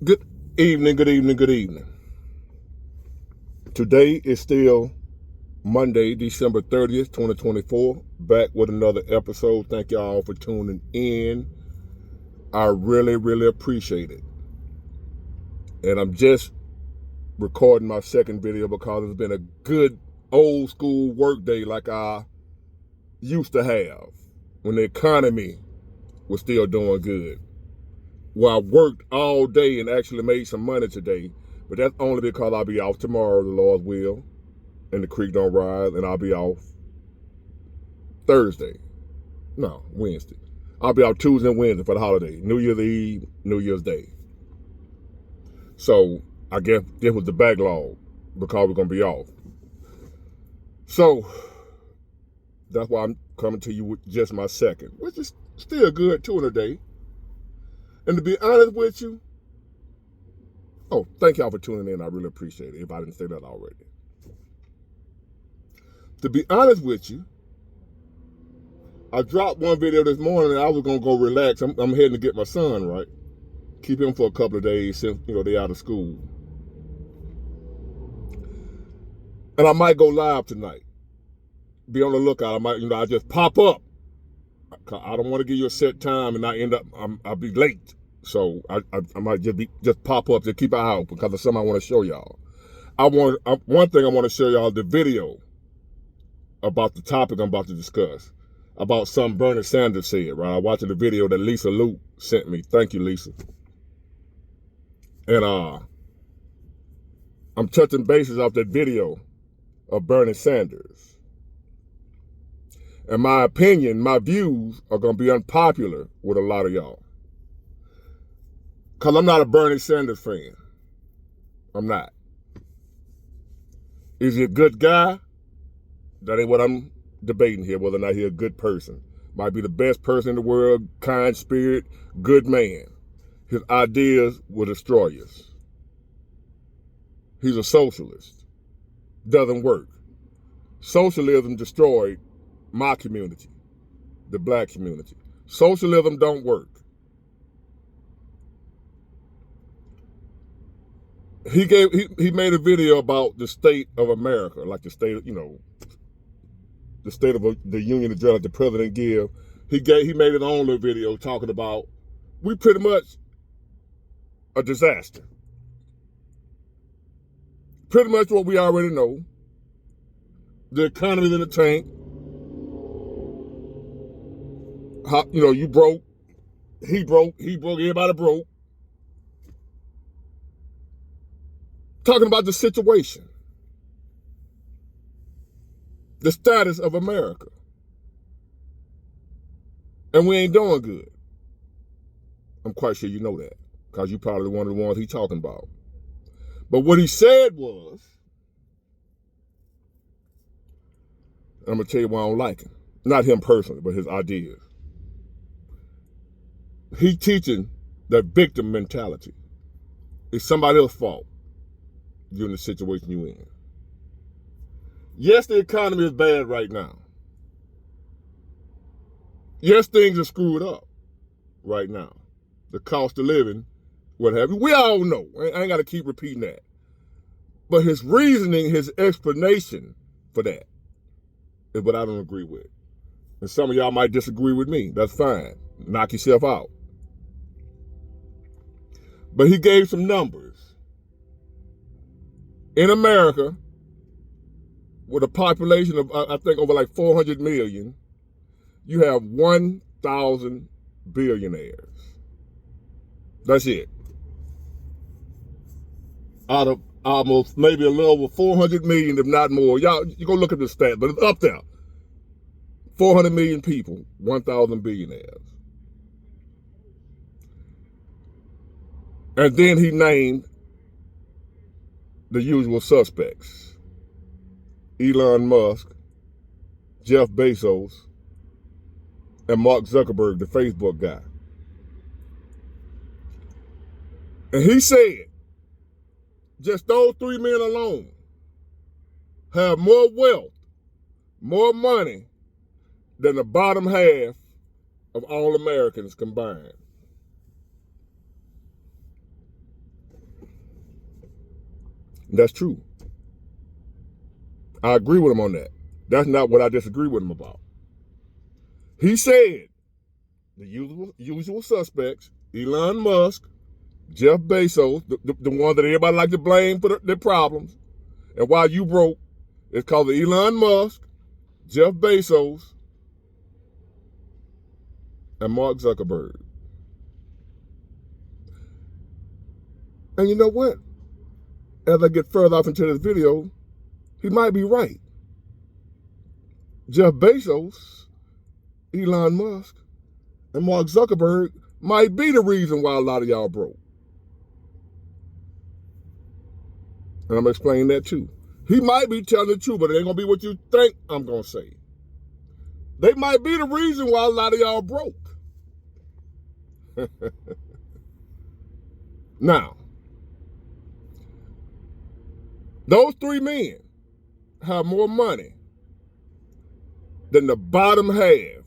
Good evening, good evening, good evening. Today is still Monday, December 30th, 2024. Back with another episode. Thank y'all for tuning in. I really appreciate it. And I'm just recording my second video because it's been a good old school work day like I used to have when the economy was still doing good. Well, I worked all day and actually made some money today, but that's only because I'll be off tomorrow, the Lord's will, and the creek don't rise, and I'll be off Wednesday. I'll be off Tuesday and Wednesday for the holiday, New Year's Eve, New Year's Day. So I guess this was the backlog because we're gonna be off. So that's why I'm coming to you with just my second, which is still good, 2 in a day. And to be honest with you, thank y'all for tuning in. I really appreciate it if I didn't say that already. To be honest with you, I dropped one video this morning and I was going to go relax. I'm heading to get my son, right? Keep him for a couple of days since, they're out of school. And I might go live tonight. Be on the lookout. I might, I just pop up. I don't want to give you a set time and I end up, I'll be late. So I might just pop up to keep an eye out because of something I want to show y'all. One thing I want to show y'all the video about the topic I'm about to discuss. About something Bernie Sanders said, right? I watched the video that Lisa Luke sent me. Thank you, Lisa. And I'm touching bases off that video of Bernie Sanders. And my opinion, my views are going to be unpopular with a lot of y'all. Because I'm not a Bernie Sanders fan. I'm not. Is he a good guy? That ain't what I'm debating here, whether or not he's a good person. Might be the best person in the world, kind spirit, good man. His ideas will destroy us. He's a socialist. Doesn't work. Socialism destroyed my community, the black community. Socialism don't work. He made a video about the state of America, like the state of, the state of the union address that the president give. He made his own little video talking about we pretty much a disaster. Pretty much what we already know. The economy's in the tank. You broke. He broke. Everybody broke. Talking about the situation. The status of America. And we ain't doing good. I'm quite sure you know that. Because you probably one of the ones he's talking about. But what he said was, I'm going to tell you why I don't like him. Not him personally, but his ideas. He teaching that victim mentality. It's somebody else's fault you're in the situation you're in. Yes, the economy is bad right now. Yes, things are screwed up right now. The cost of living, what have you. We all know. I ain't got to keep repeating that. But his reasoning, his explanation for that is what I don't agree with. And some of y'all might disagree with me. That's fine. Knock yourself out. But he gave some numbers. In America, with a population of, I think, over like 400 million, you have 1,000 billionaires. That's it. Out of almost maybe a little over 400 million, if not more. Y'all, you go look at the stat, but it's up there. 400 million people, 1,000 billionaires. And then he named the usual suspects. Elon Musk, Jeff Bezos, and Mark Zuckerberg, the Facebook guy. And he said, just those 3 men alone have more wealth, more money than the bottom half of all Americans combined. That's true. I agree with him on that. That's not what I disagree with him about. He said the usual suspects, Elon Musk, Jeff Bezos, the one that everybody like to blame for their problems, and why you broke, it's called the Elon Musk, Jeff Bezos, and Mark Zuckerberg. And you know what? As I get further off into this video, he might be right. Jeff Bezos, Elon Musk, and Mark Zuckerberg might be the reason why a lot of y'all broke. And I'm going to explain that too. He might be telling the truth, but it ain't going to be what you think I'm going to say. They might be the reason why a lot of y'all broke. Now, those three men have more money than the bottom half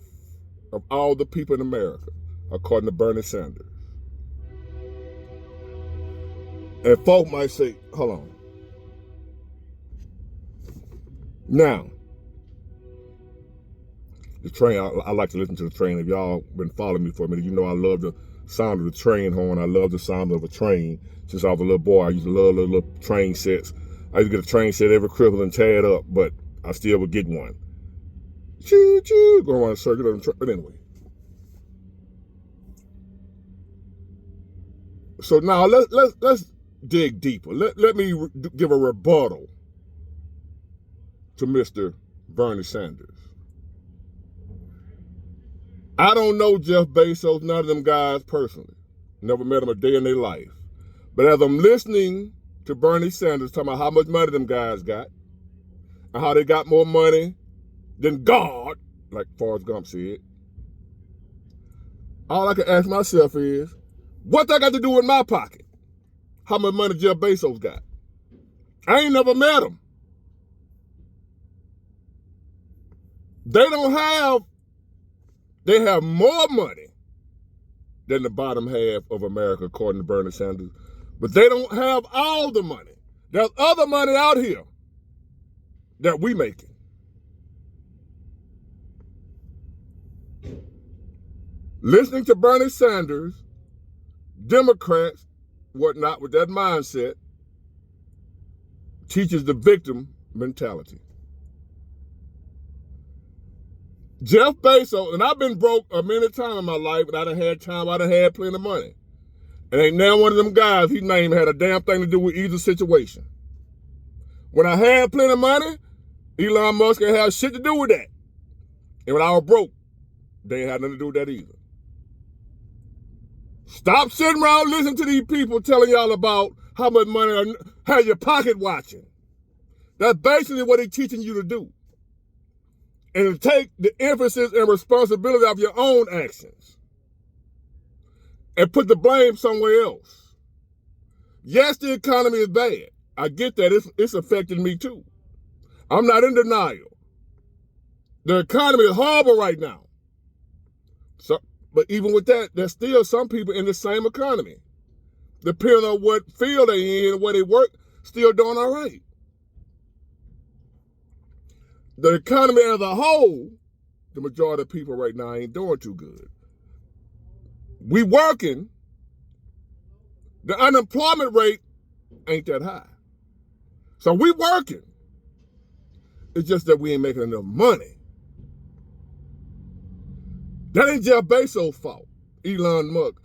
of all the people in America, according to Bernie Sanders. And folk might say, hold on. Now, the train, I like to listen to the train. If y'all been following me for a minute, you know I love the sound of the train horn. I love the sound of a train. Since I was a little boy, I used to love little train sets. I used to get a train set every Christmas and tear it up, but I still would get one. Choo choo, go around a circuit on the train. But anyway. So now let's dig deeper. Let me give a rebuttal to Mr. Bernie Sanders. I don't know Jeff Bezos, none of them guys personally. Never met them a day in their life. But as I'm listening to Bernie Sanders talking about how much money them guys got, and how they got more money than God, like Forrest Gump said, all I can ask myself is, what that got to do with my pocket? How much money Jeff Bezos got? I ain't never met him. They have more money than the bottom half of America, according to Bernie Sanders. But they don't have all the money. There's other money out here that we making. Listening to Bernie Sanders, Democrats, whatnot, with that mindset, teaches the victim mentality. Jeff Bezos, and I've been broke a many times in my life, and I done had time, I done had plenty of money. And ain't now one of them guys he named had a damn thing to do with either situation. When I had plenty of money, Elon Musk ain't have shit to do with that. And when I was broke, they ain't had nothing to do with that either. Stop sitting around listening to these people telling y'all about how much money has your pocket watching. That's basically what they're teaching you to do. And to take the emphasis and responsibility of your own actions and put the blame somewhere else. Yes, the economy is bad. I get that. It's affecting me too. I'm not in denial. The economy is horrible right now. So, but even with that, there's still some people in the same economy. Depending on what field they in and where they work, still doing all right. The economy as a whole, the majority of people right now ain't doing too good. We working. The unemployment rate ain't that high. So we working. It's just that we ain't making enough money. That ain't Jeff Bezos' fault. Elon Musk.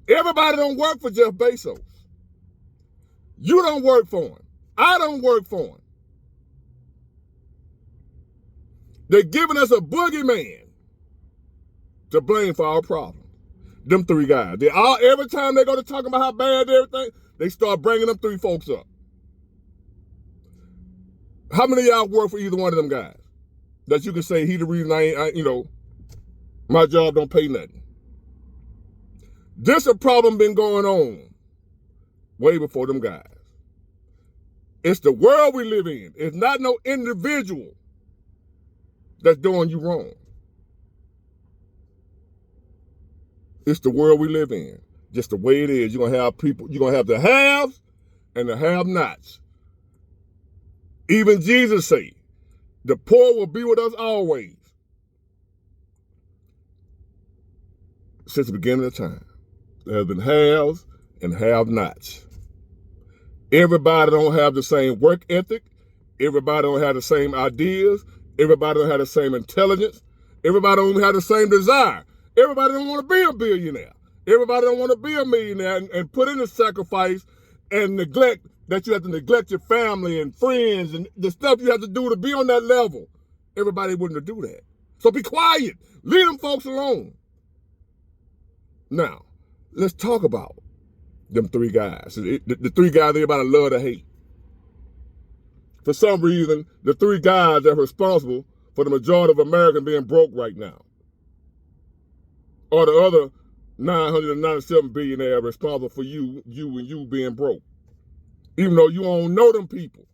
Everybody don't work for Jeff Bezos. You don't work for him. I don't work for him. They're giving us a boogeyman to blame for our problems. Them three guys. Every time they go to talk about how bad everything, they start bringing them three folks up. How many of y'all work for either one of them guys? That you can say he the reason my job don't pay nothing. This a problem been going on way before them guys. It's the world we live in. It's not no individual that's doing you wrong. It's the world we live in. Just the way it is. You're going to have people, you're going to have the haves and the have-nots. Even Jesus said, the poor will be with us always. Since the beginning of time, there have been haves and have-nots. Everybody don't have the same work ethic. Everybody don't have the same ideas. Everybody don't have the same intelligence. Everybody don't have the same desire. Everybody don't want to be a billionaire. Everybody don't want to be a millionaire and put in the sacrifice and neglect that you have to neglect your family and friends and the stuff you have to do to be on that level. Everybody wouldn't do that. So be quiet. Leave them folks alone. Now, let's talk about them three guys. The three guys everybody love to hate. For some reason, the three guys that are responsible for the majority of Americans being broke right now. Or the other 997 billionaires responsible for you being broke. Even though you don't know them people.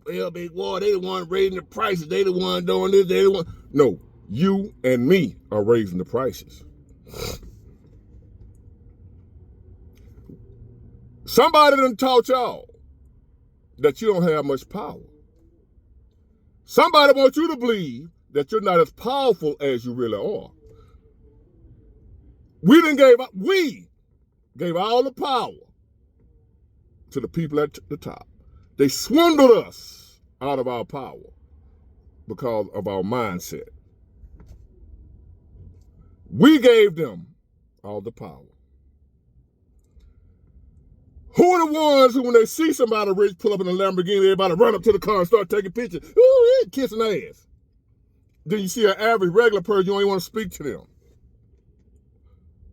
Well, big boy, they the one raising the prices. They the one doing this. They the one. No, you and me are raising the prices. Somebody done taught y'all that you don't have much power. Somebody wants you to believe that you're not as powerful as you really are. We gave all the power to the people at the top. They swindled us out of our power because of our mindset. We gave them all the power. Who are the ones who, when they see somebody rich pull up in a Lamborghini, everybody run up to the car and start taking pictures? Ooh, kissing ass. Then you see an average regular person, you don't even want to speak to them.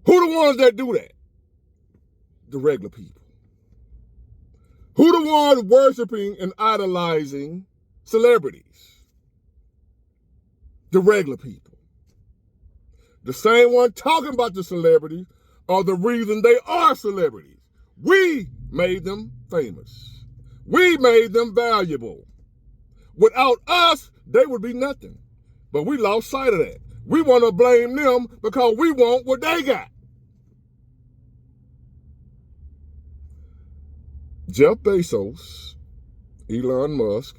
Who are the ones that do that? The regular people. Who are the ones worshiping and idolizing celebrities? The regular people. The same one talking about the celebrities are the reason they are celebrities. We made them famous. We made them valuable. Without us, they would be nothing. But we lost sight of that. We want to blame them because we want what they got. Jeff Bezos, Elon Musk,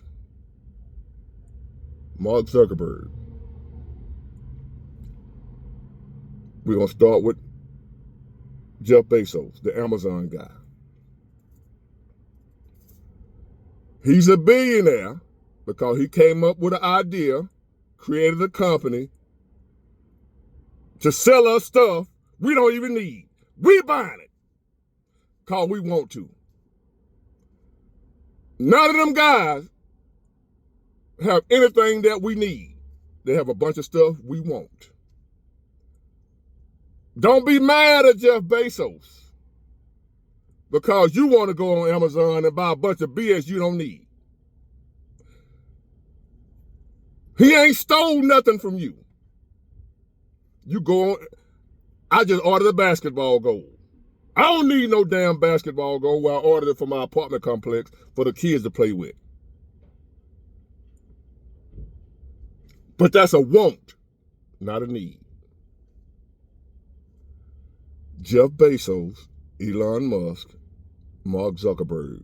Mark Zuckerberg. We're going to start with Jeff Bezos, the Amazon guy. He's a billionaire because he came up with an idea, created a company to sell us stuff we don't even need. We buying it because we want to. None of them guys have anything that we need. They have a bunch of stuff we want. Don't be mad at Jeff Bezos because you want to go on Amazon and buy a bunch of BS you don't need. He ain't stole nothing from you. You go on, I just ordered a basketball goal. I don't need no damn basketball goal while I ordered it for my apartment complex for the kids to play with. But that's a want, not a need. Jeff Bezos, Elon Musk, Mark Zuckerberg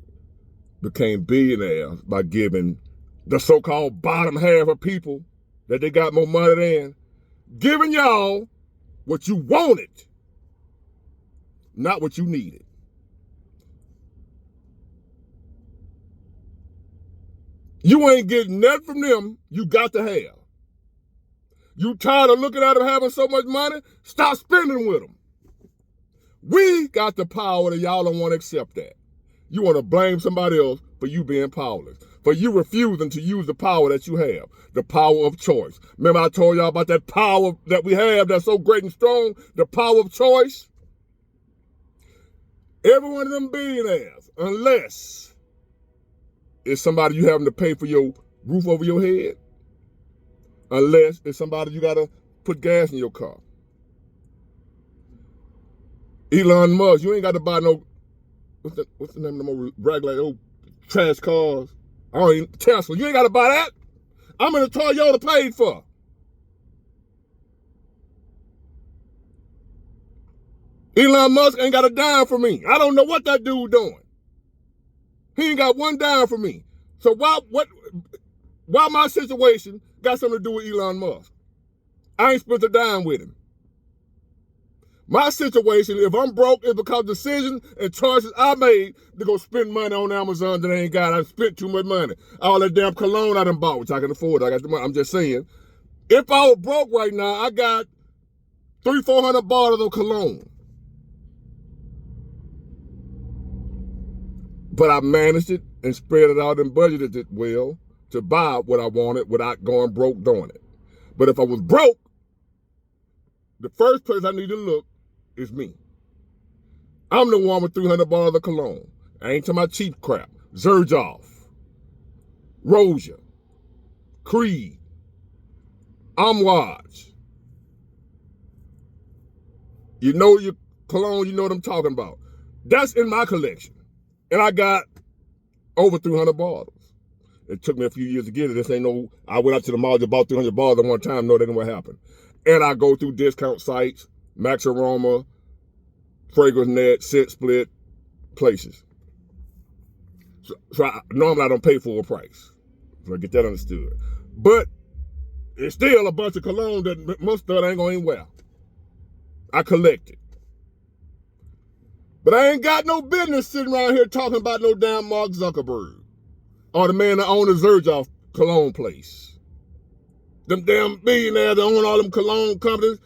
became billionaires by giving the so-called bottom half of people that they got more money than, giving y'all what you wanted, not what you needed. You ain't getting nothing from them you got to have. You tired of looking at them having so much money? Stop spending with them. We got the power that y'all don't want to accept that. You want to blame somebody else for you being powerless, for you refusing to use the power that you have, the power of choice. Remember I told y'all about that power that we have that's so great and strong, the power of choice? Every one of them billionaires, unless it's somebody you having to pay for your roof over your head, unless it's somebody you got to put gas in your car. Elon Musk, you ain't got to buy no, what's the name of them regular old trash cars? I don't even, Tesla, you ain't got to buy that. I'm in the Toyota paid for. Elon Musk ain't got a dime for me. I don't know what that dude doing. He ain't got one dime for me. So why my situation got something to do with Elon Musk? I ain't spent a dime with him. My situation, if I'm broke, is because decisions and choices I made to go spend money on Amazon that I ain't got. I spent too much money. All that damn cologne I done bought, which I can afford. I got the money. I'm just saying. If I was broke right now, I got 300-400 bottles of cologne. But I managed it and spread it out and budgeted it well to buy what I wanted without going broke doing it. But if I was broke, the first place I need to look is me. I'm the one with 300 bottles of cologne. I ain't talking about cheap crap. Zerjoff, Rosia, Creed, Amouage. You know your cologne, you know what I'm talking about. That's in my collection. And I got over 300 bottles. It took me a few years to get it. This ain't no, I went out to the mall and bought 300 bottles at one time. No, that ain't what happened. And I go through discount sites, Max Aroma, Fragrance Net, Scent Split, places. So normally I don't pay full price. So I get that understood. But it's still a bunch of cologne that most of it ain't gonna even wear. I collect it. But I ain't got no business sitting around here talking about no damn Mark Zuckerberg or the man that owns the Zerjoff cologne place. Them damn billionaires that own all them cologne companies,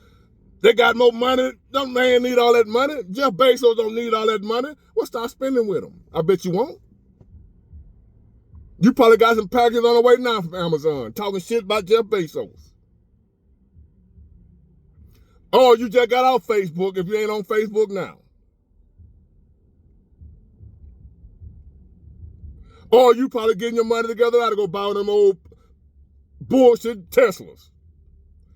they got more money. Them man need all that money. Jeff Bezos don't need all that money. Well, start spending with them. I bet you won't. You probably got some packages on the way now from Amazon talking shit about Jeff Bezos. Or you just got off Facebook if you ain't on Facebook now. Or you probably getting your money together now to go buy one of them old bullshit Teslas.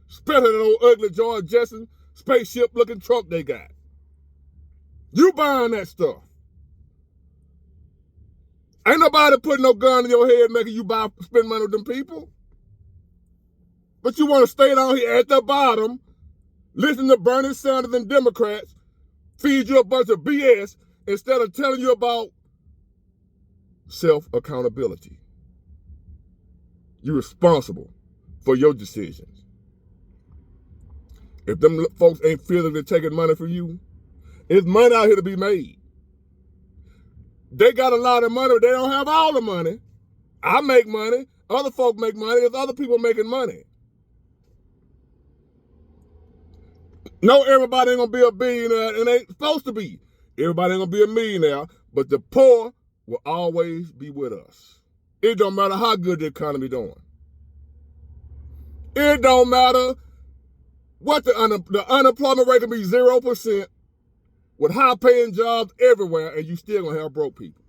Especially that old ugly George Jetson spaceship looking truck they got. You buying that stuff. Ain't nobody putting no gun in your head making you spend money with them people. But you want to stay down here at the bottom, listen to Bernie Sanders and Democrats, feed you a bunch of BS instead of telling you about self-accountability. You're responsible for your decisions. If them folks ain't feeling they're taking money from you, it's money out here to be made. They got a lot of money, but they don't have all the money. I make money. Other folk make money. There's other people making money. No, everybody ain't gonna be a billionaire and ain't supposed to be. Everybody ain't gonna be a millionaire, but the poor will always be with us. It don't matter how good the economy doing. It don't matter what the unemployment rate can be 0% with high paying jobs everywhere, and you still gonna have broke people.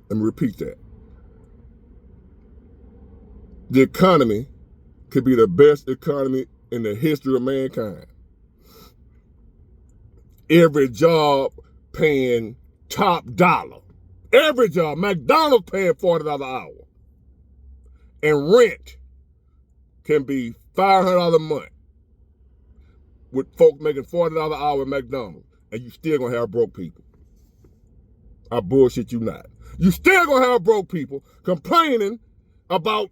Let me repeat that. The economy could be the best economy in the history of mankind. Every job paying top dollar. Every job. McDonald's paying $40 an hour. And rent can be $500 a month with folks making $40 an hour at McDonald's. And you still gonna have broke people. I bullshit you not. You still gonna have broke people complaining about,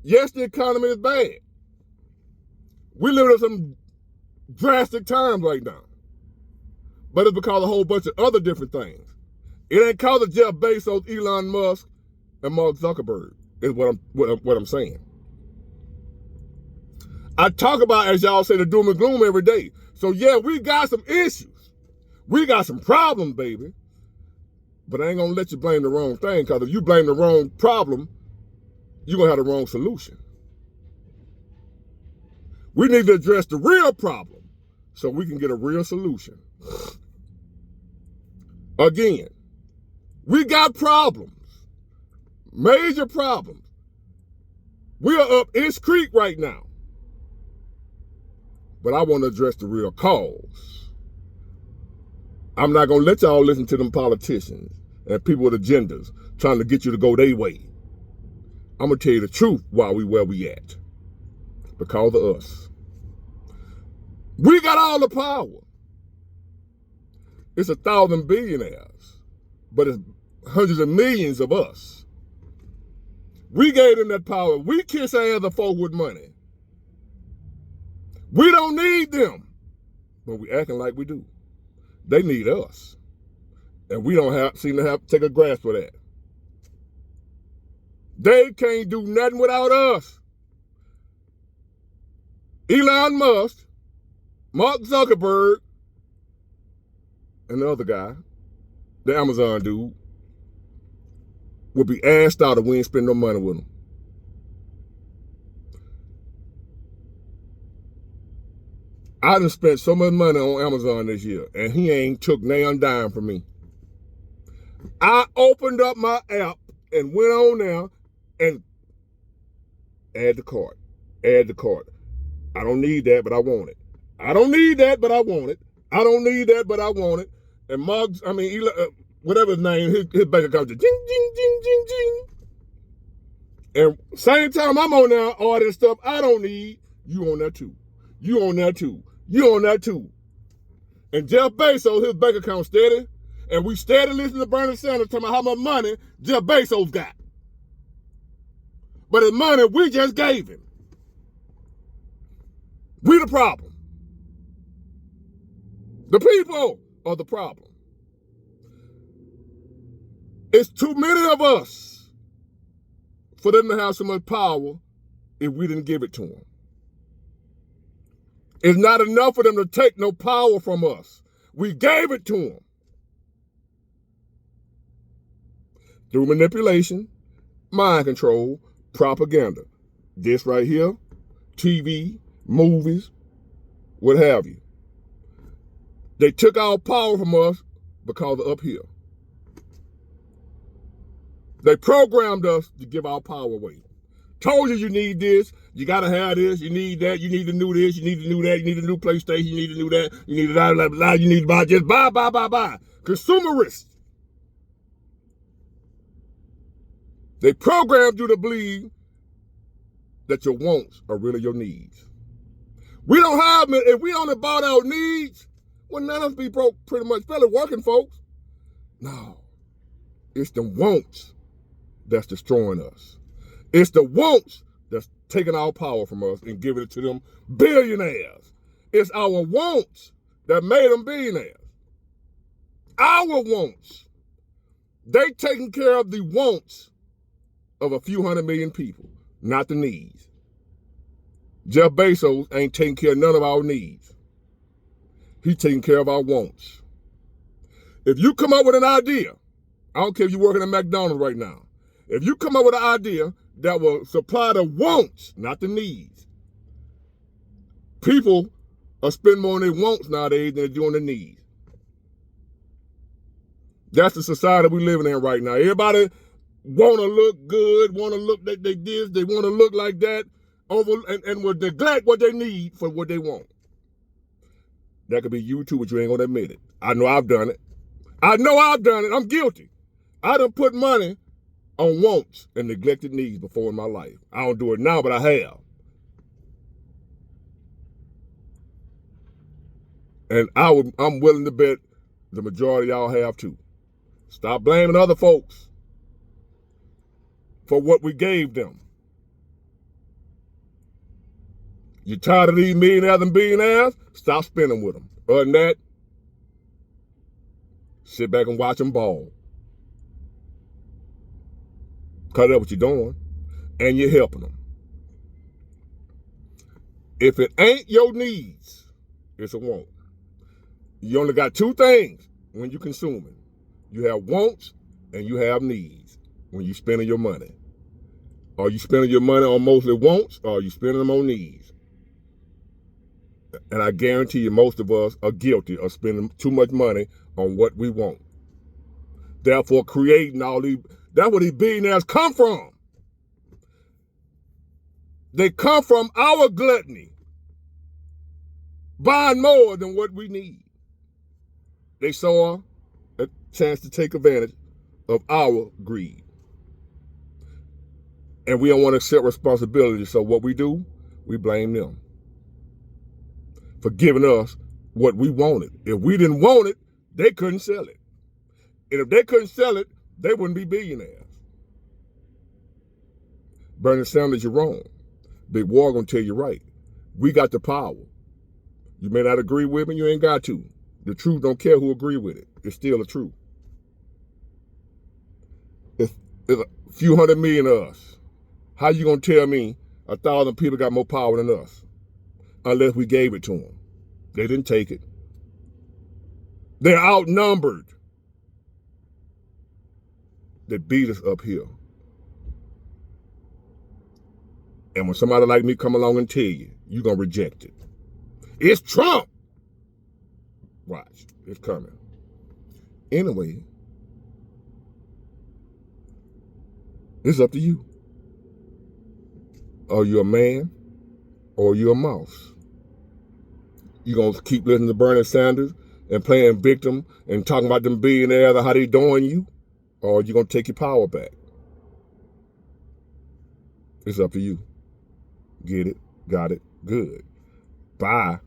yes, the economy is bad. We live in some drastic times right now. But it's because of a whole bunch of other different things. It ain't because of Jeff Bezos, Elon Musk, and Mark Zuckerberg, is what I'm saying. I talk about, as y'all say, the doom and gloom every day. So yeah, we got some issues. We got some problems, baby. But I ain't gonna let you blame the wrong thing, because if you blame the wrong problem, you're gonna have the wrong solution. We need to address the real problem so we can get a real solution. Again, we got problems. Major problems. We are up Inch Creek right now. But I want to address the real cause. I'm not going to let y'all listen to them politicians and people with agendas trying to get you to go their way. I'm going to tell you the truth why we where we at. Because of us. We got all the power. It's 1,000 billionaires. but it's hundreds of millions of us. We gave them that power. We kiss our other folk with money. We don't need them, but we acting like we do. They need us, and we don't seem to have take a grasp of that. They can't do nothing without us. Elon Musk, Mark Zuckerberg, and the other guy, the Amazon dude, would be asked out if we ain't spend no money with them. I done spent so much money on Amazon this year, and he ain't took nail dime from me. I opened up my app and went on there and add the cart. Add the cart. I don't need that, but I want it. I don't need that, but I want it. I don't need that, but I want it. And whatever his name, his bank account just ding, ding, ding, ding, ding. And same time I'm on there, all this stuff I don't need, you on there too. You on there too. You on there too. And Jeff Bezos, his bank account steady, and we steady listening to Bernie Sanders talking about how much money Jeff Bezos got. But his money we just gave him. We the problem. The people are the problem. It's too many of us for them to have so much power if we didn't give it to them. It's not enough for them to take no power from us. We gave it to them. Through manipulation, mind control, propaganda. This right here, TV, movies, what have you. They took our power from us because of up here. They programmed us to give our power away. Told you need this, you gotta have this, you need that, you need to do this, you need to do that, you need a new PlayStation, you need to do that, you need to blah, blah, blah, you need to buy, just buy. Consumerists. They programmed you to believe that your wants are really your needs. We don't have, if we only bought our needs, well, none of us be broke pretty much, fairly working folks. No, it's the wants that's destroying us. It's the wants that's taking our power from us and giving it to them billionaires. It's our wants that made them billionaires. Our wants. They taking care of the wants of a few 100 million people, not the needs. Jeff Bezos ain't taking care of none of our needs. He's taking care of our wants. If you come up with an idea, I don't care if you're working at McDonald's right now, if you come up with an idea that will supply the wants, not the needs. People are spending more on their wants nowadays than they're doing their needs. That's the society we're living in right now. Everybody want to look good, want to look like they this, they want to look like that, and will neglect what they need for what they want. That could be you too, but you ain't going to admit it. I know I've done it. I'm guilty. I done put money on wants and neglected needs before in my life. I don't do it now, but I have. And I'm willing to bet the majority of y'all have too. Stop blaming other folks for what we gave them. You tired of these millionaires and billionaires? Stop spending with them. Other than that, sit back and watch them ball. Because that's what you're doing, and you're helping them. If it ain't your needs, it's a want. You only got two things when you're consuming. You have wants and you have needs when you're spending your money. Are you spending your money on mostly wants, or are you spending them on needs? And I guarantee you most of us are guilty of spending too much money on what we want. Therefore creating all these, that's where these billionaires come from. They come from our gluttony, buying more than what we need. They saw a chance to take advantage of our greed. And we don't want to accept responsibility, so what we do, we blame them for giving us what we wanted. If we didn't want it, they couldn't sell it. And if they couldn't sell it, they wouldn't be billionaires. Bernie Sanders, you're wrong. Big War gonna tell you right. We got the power. You may not agree with me, you ain't got to. The truth don't care who agree with it. It's still the truth. It's a few 100 million of us. How you gonna tell me 1,000 people got more power than us? Unless we gave it to them. They didn't take it. They're outnumbered. They beat us up here. And when somebody like me come along and tell you, you're going to reject it. It's Trump. Watch, it's coming. Anyway, it's up to you. Are you a man or are you a mouse? You going to keep listening to Bernie Sanders and playing victim and talking about them billionaires and how they doing you? Or are you going to take your power back? It's up to you. Get it? Got it? Good. Bye.